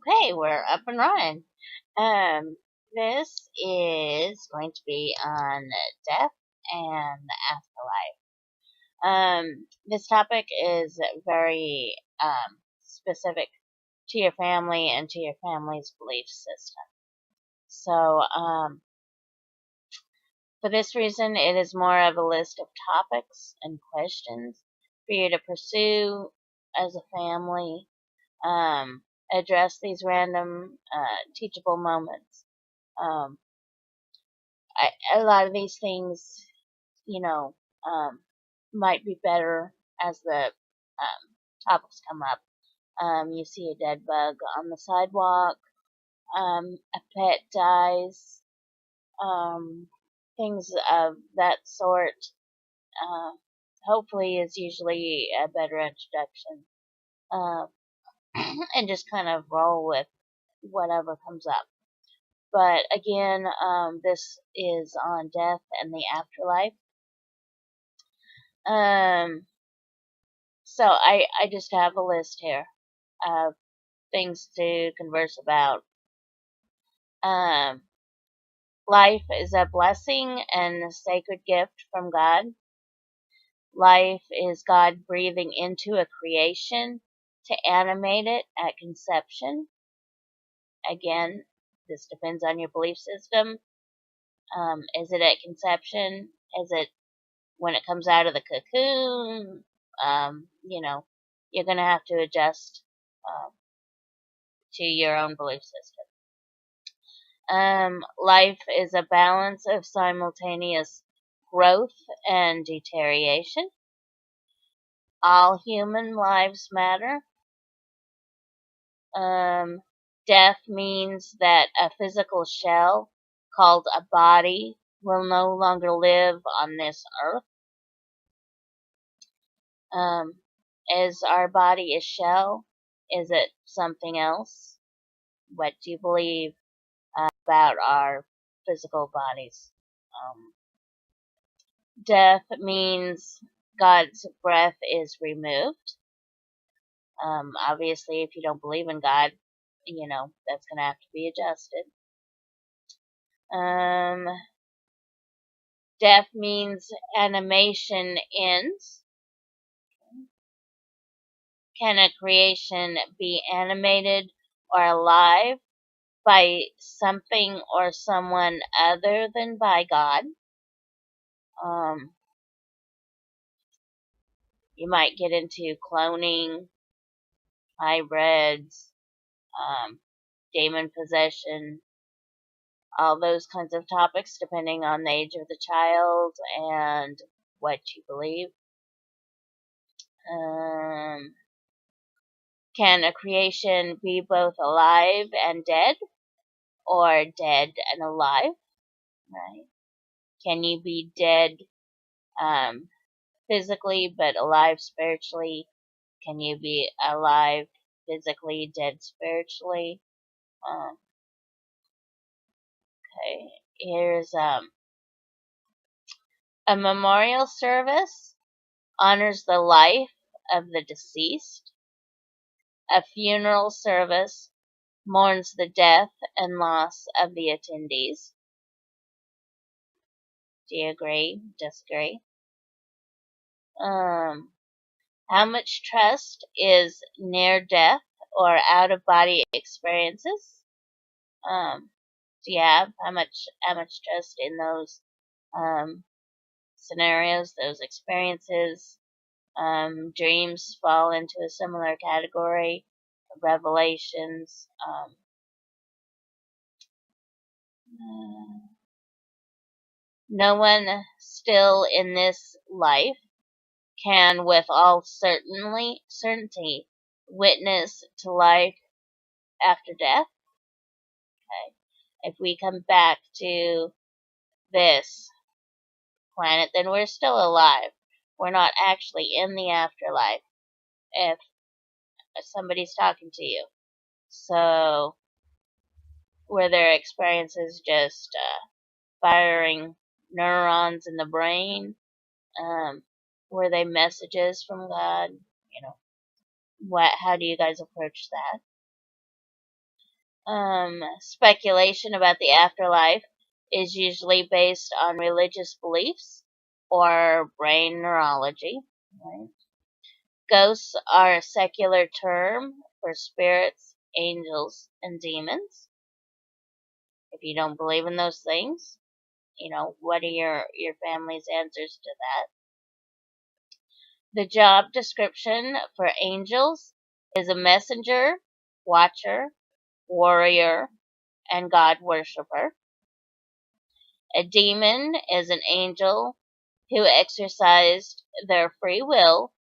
Okay, we're up and running. Um, this is going to be on death and the afterlife. This topic is very specific to your family and to your family's belief system. So, for this reason, it is more of a list of topics and questions for you to pursue as a family. Um, address these random teachable moments. Um, a lot of these things, you know, might be better as the topics come up. You see a dead bug on the sidewalk, a pet dies, things of that sort. Uh, Hopefully, is usually a better introduction, uh, and just kind of roll with whatever comes up. But again, this is on death and the afterlife. Um, so I just have a list here of things to converse about. Um, Life is a blessing and a sacred gift from God. Life is God breathing into a creation to animate it at conception. Again, this depends on your belief system. Is it at conception? Is it when it comes out of the cocoon? You know, you're going to have to adjust to your own belief system. Life is a balance of simultaneous growth and deterioration. All human lives matter. Um, Death means that a physical shell called a body will no longer live on this earth. Is our body a shell? Is it something else? What do you believe about our physical bodies? Death means God's breath is removed. Obviously, if you don't believe in God, that's going to have to be adjusted. Um, Death means animation ends. Can a creation be animated or alive by something or someone other than by God? Um, you might get into cloning, hybrids, demon possession, all those kinds of topics depending on the age of the child and what you believe. Can a creation be both alive and dead, or dead and alive? Right? Can you be dead um, physically but alive spiritually? Can you be alive physically, dead spiritually? Okay, here's a memorial service honors the life of the deceased. A funeral service mourns the death and loss of the attendees. Do you agree? Disagree? How much trust is near death or out of body experiences? Do you have how much trust in those scenarios, those experiences? Dreams fall into a similar category. Revelations. No one still in this life can with all certainty witness to life after death. Okay. If we come back to this planet, then we're still alive. We're not actually in the afterlife if somebody's talking to you. So, were their experiences just firing neurons in the brain? Were they messages from God? How do you guys approach that? Speculation about the afterlife is usually based on religious beliefs or brain neurology. Right? Ghosts are a secular term for spirits, angels, and demons. If you don't believe in those things, what are your family's answers to that? The job description for angels is a messenger, watcher, warrior, and God worshipper. A demon is an angel who exercised their free will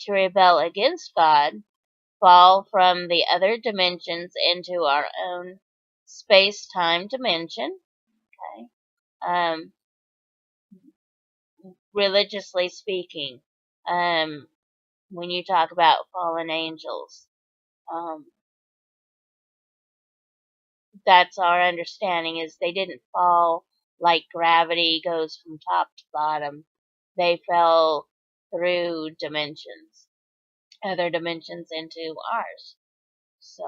to rebel against God, fall from the other dimensions into our own space-time dimension. Okay. Um, Religiously speaking, um, when you talk about fallen angels, um, that's our understanding is they didn't fall like gravity goes from top to bottom. They fell through dimensions, other dimensions into ours. So,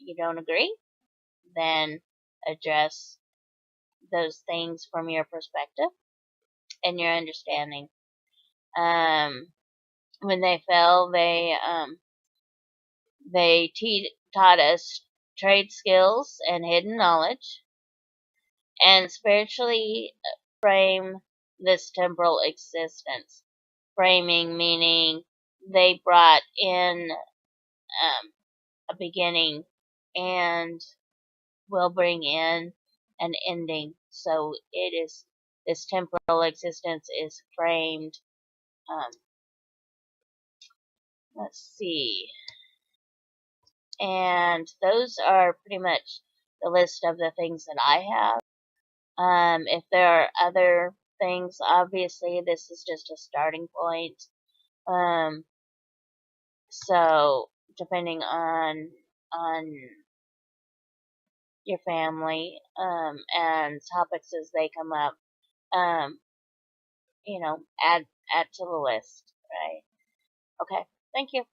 you don't agree? Then address those things from your perspective and your understanding. Um, when they fell, they taught us trade skills and hidden knowledge, and spiritually frame this temporal existence. Framing meaning they brought in a beginning and will bring in an ending. So it is this temporal existence is framed. Um, let's see, and those are pretty much the list of the things that I have. If there are other things, obviously this is just a starting point. Um, so depending on your family and topics as they come up, um, add to the list, right? Okay, thank you.